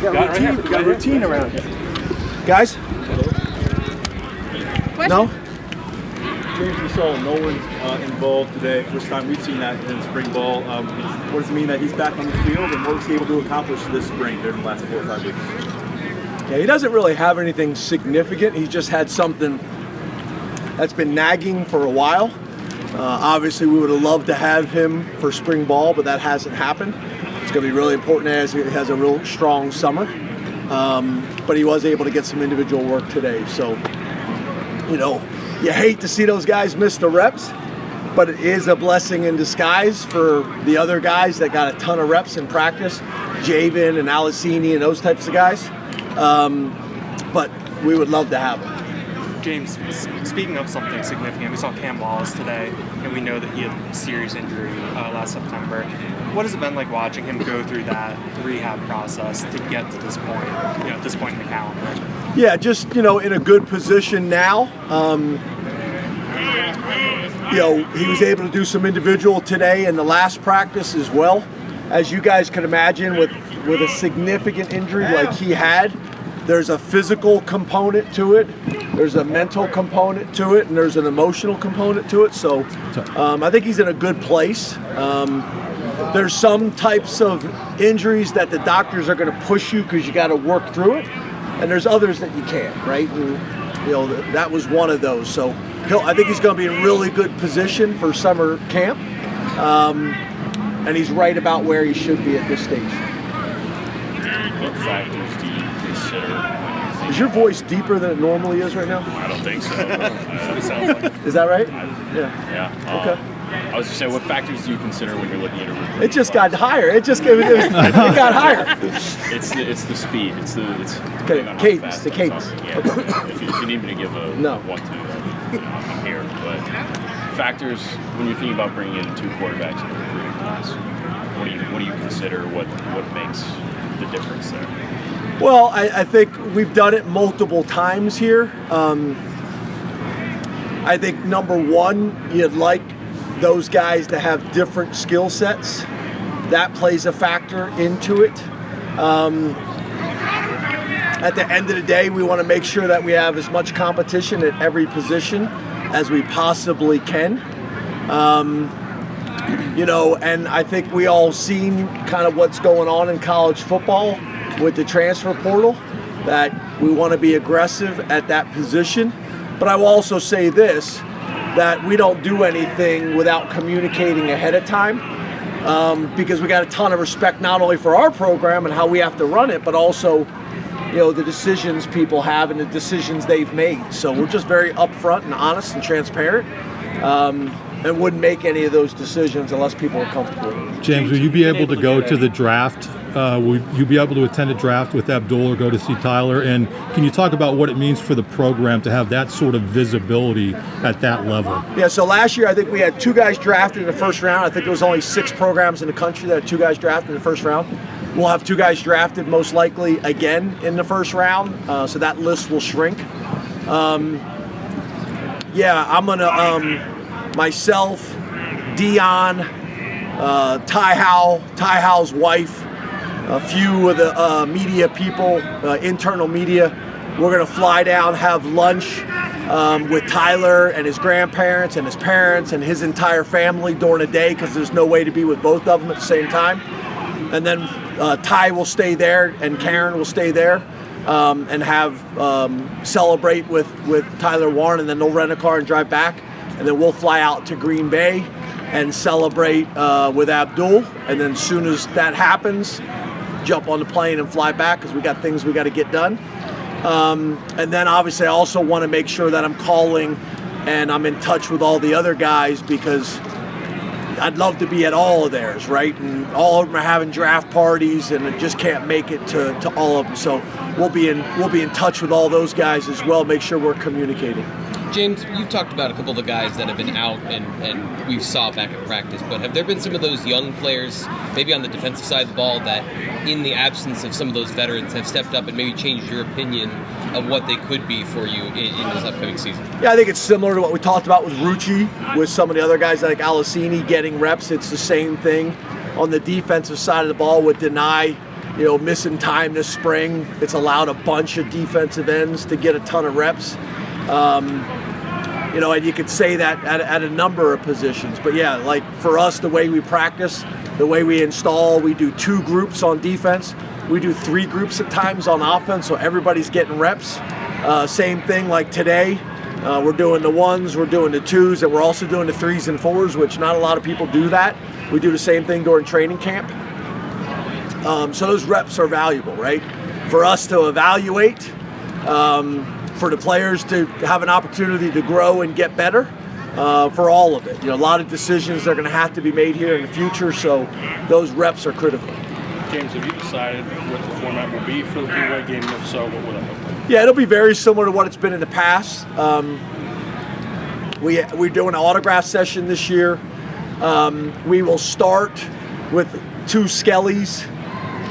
Got a routine around here. Guys? No? James, we saw Nolan involved today. First time we've seen that in spring ball. What does it mean that he's back on the field, and what was he able to accomplish this spring during the last 4 or 5 weeks? Yeah, he doesn't really have anything significant. He's just had something that's been nagging for a while. Obviously, we would have loved to have him for spring ball, but that hasn't happened. It's going to be really important as he has a real strong summer. But he was able to get some individual work today. So, you know, you hate to see those guys miss the reps, but it is a blessing in disguise for the other guys that got a ton of reps in practice, Javen and Alicini and those types of guys. But we would love to have him. James, speaking of something significant, we saw Cam Wallace today, and we know that he had a serious injury last September. What has it been like watching him go through that rehab process to get to this point, at this point in the calendar? Yeah, just, in a good position now. He was able to do some individual today in the last practice as well. As you guys can imagine, with a significant injury like he had, there's a physical component to it, there's a mental component to it, and there's an emotional component to it. So I think he's in a good place. There's some types of injuries that the doctors are going to push you because you got to work through it, and there's others that you can't, right? And, that was one of those. So I think he's going to be in really good position for summer camp, and he's right about where he should be at this stage. What factors do you consider? Is your voice deeper than it normally is right now? I don't think so. It sounds like. Is that right? Yeah. Okay. I was just saying, what factors do you consider when you're looking at a recruit? It just got higher. It got higher. It's the speed. It's cadence. The cadence. Yeah. Okay. If you need me to give a want to, I'm here. But factors when you're thinking about bringing in 2 quarterbacks in the recruiting class, what do you consider? What makes the difference there? Well, I think we've done it multiple times here. I think number one, you'd like those guys to have different skill sets. That plays a factor into it. At the end of the day, we want to make sure that we have as much competition at every position as we possibly can. And I think we all seen kind of what's going on in college football with the transfer portal, that we want to be aggressive at that position. But I will also say this, that we don't do anything without communicating ahead of time, because we got a ton of respect not only for our program and how we have to run it, but also the decisions people have and the decisions they've made. So we're just very upfront and honest and transparent, and wouldn't make any of those decisions unless people are comfortable. James, will you be able to go to the draft? Will you be able to attend a draft with Abdul or go to see Tyler? And can you talk about what it means for the program to have that sort of visibility at that level? Yeah, so last year I think we had 2 guys drafted in the first round. I think there was only 6 programs in the country that had 2 guys drafted in the first round. We'll have 2 guys drafted most likely again in the first round, so that list will shrink. I'm gonna myself, Dion, Ty Howell's wife, a few of the media people, internal media. We're gonna fly down, have lunch with Tyler and his grandparents and his parents and his entire family during the day, because there's no way to be with both of them at the same time. And then Ty will stay there and Karen will stay there and have celebrate with Tyler Warren, and then they'll rent a car and drive back. And then we'll fly out to Green Bay and celebrate with Abdul. And then as soon as that happens, jump on the plane and fly back, because we got things we got to get done. And then obviously I also want to make sure that I'm calling and I'm in touch with all the other guys, because I'd love to be at all of theirs, right? And all of them are having draft parties, and I just can't make it to all of them. So we'll be in touch with all those guys as well. Make sure we're communicating. James, you've talked about a couple of the guys that have been out and we saw back at practice, but have there been some of those young players, maybe on the defensive side of the ball, that in the absence of some of those veterans have stepped up and maybe changed your opinion of what they could be for you in this upcoming season? Yeah, I think it's similar to what we talked about with Rucci, with some of the other guys like Alicini getting reps. It's the same thing on the defensive side of the ball with Denai. missing time this spring. It's allowed a bunch of defensive ends to get a ton of reps. And you could say that at a number of positions. But yeah, like for us, the way we practice, the way we install, we do 2 groups on defense. We do 3 groups at times on offense, so everybody's getting reps. Same thing like today. We're doing the 1s, we're doing the 2s, and we're also doing the 3s and 4s, which not a lot of people do that. We do the same thing during training camp. So those reps are valuable, right? For us to evaluate, for the players to have an opportunity to grow and get better, for all of it. A lot of decisions are going to have to be made here in the future, so those reps are critical. James, have you decided what the format will be for the three-way game? If so, what will it look like? Yeah, it'll be very similar to what it's been in the past. We're doing an autograph session this year. We will start with 2 skellies.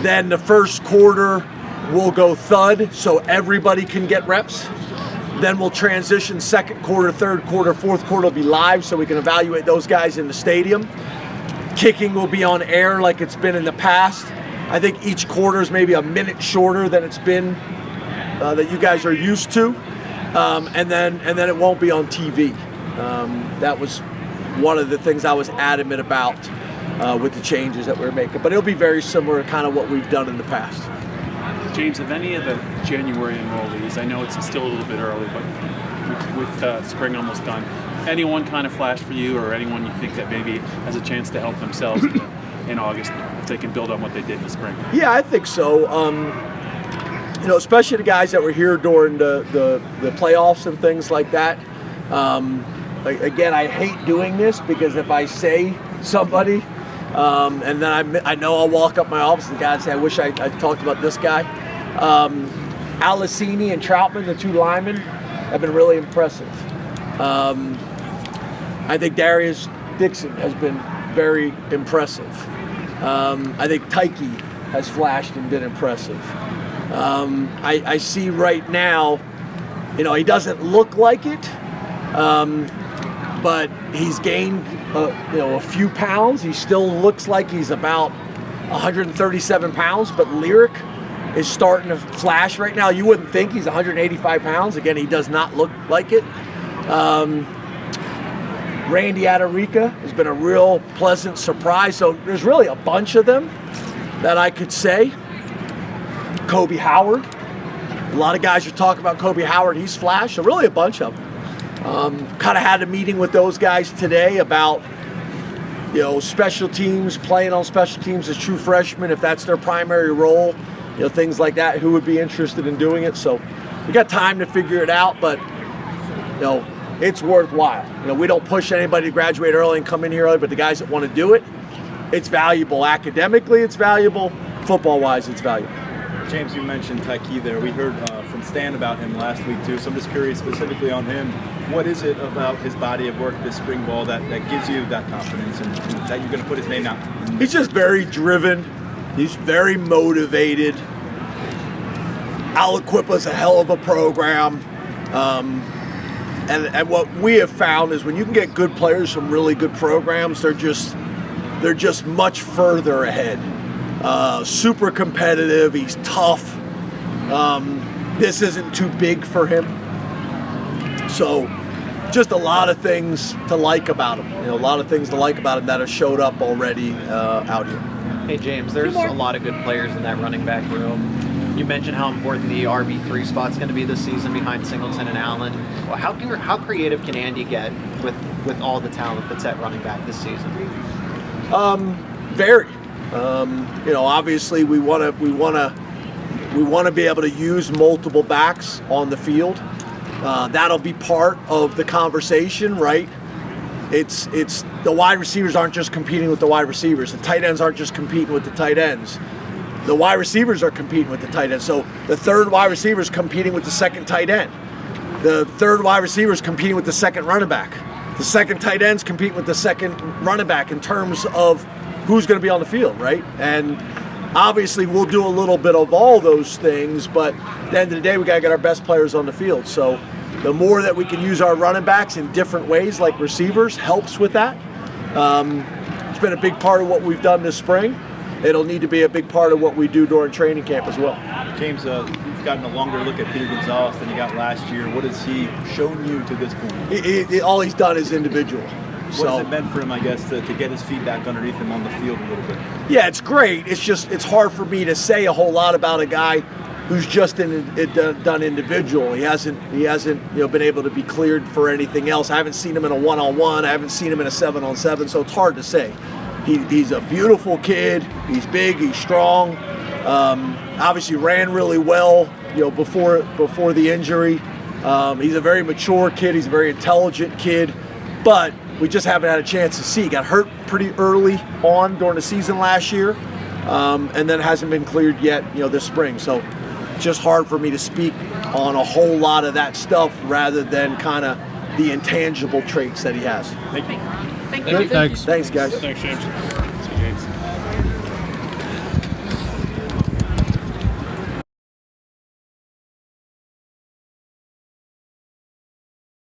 Then the first quarter we'll go thud, so everybody can get reps. Then we'll transition second quarter, third quarter, fourth quarter will be live, so we can evaluate those guys in the stadium. Kicking will be on air like it's been in the past. I think each quarter is maybe a minute shorter than it's been that you guys are used to, and then it won't be on TV. That was one of the things I was adamant about with the changes that we're making, but it'll be very similar to kind of what we've done in the past. James, have any of the January enrollees, I know it's still a little bit early, but with spring almost done, anyone kind of flash for you, or anyone you think that maybe has a chance to help themselves in August if they can build on what they did in the spring? Yeah, I think so. Especially the guys that were here during the playoffs and things like that. Again, I hate doing this because if I say somebody, and then I know I'll walk up my office and the guys say, I wish I talked about this guy. Alicini and Troutman, the 2 linemen, have been really impressive. I think Darius Dixon has been very impressive. I think Tyke has flashed and been impressive. I see right now, he doesn't look like it, but he's gained a few pounds. He still looks like he's about 137 pounds, but Lyric is starting to flash right now. You wouldn't think he's 185 pounds. Again, he does not look like it. Randy Adarica has been a real pleasant surprise. So there's really a bunch of them that I could say. Kobe Howard. A lot of guys are talking about Kobe Howard. He's flashed. So really a bunch of them. Kind of had a meeting with those guys today about, special teams, playing on special teams as true freshmen, if that's their primary role, things like that, who would be interested in doing it. So we got time to figure it out, but, it's worthwhile. We don't push anybody to graduate early and come in here early, but the guys that want to do it, it's valuable. Academically, it's valuable. Football-wise, it's valuable. James, you mentioned Tyke there. We heard from Stan about him last week too, so I'm just curious specifically on him. What is it about his body of work this spring ball that gives you that confidence and that you're going to put his name out? He's just very driven. He's very motivated. Aliquippa's a hell of a program. And what we have found is when you can get good players from really good programs, they're just much further ahead. Super competitive. He's tough. This isn't too big for him. So just a lot of things to like about him. A lot of things to like about him that have showed up already out here. Hey, James, there's a lot of good players in that running back room. You mentioned how important the RB3 spot's going to be this season behind Singleton and Allen. Well, how creative can Andy get with all the talent that's at running back this season? Very. Obviously we want to be able to use multiple backs on the field. That'll be part of the conversation, right? It's the wide receivers aren't just competing with the wide receivers. The tight ends aren't just competing with the tight ends. The wide receivers are competing with the tight ends. So the third wide receiver is competing with the second tight end. The third wide receiver is competing with the second running back. The second tight end's competing with the second running back in terms of who's going to be on the field, right? And obviously we'll do a little bit of all those things, but at the end of the day, we got to get our best players on the field. So the more that we can use our running backs in different ways, like receivers, helps with that. It's been a big part of what we've done this spring. it'll need to be a big part of what we do during training camp as well. James, you've gotten a longer look at Peter Gonzalez than you got last year. What has he shown you to this point? All he's done is individual. What has it meant for him, I guess, to get his feet back underneath him on the field a little bit? Yeah, it's great. It's hard for me to say a whole lot about a guy who's just done individual. He hasn't been able to be cleared for anything else. I haven't seen him in a one-on-one. I haven't seen him in a 7-on-7. So it's hard to say. He's a beautiful kid. He's big. He's strong. Obviously ran really well, before the injury. He's a very mature kid. He's a very intelligent kid, but we just haven't had a chance to see. He got hurt pretty early on during the season last year, and then hasn't been cleared yet, this spring. So just hard for me to speak on a whole lot of that stuff rather than kind of the intangible traits that he has. Thank you. Thanks. Thanks, guys. Thanks, James.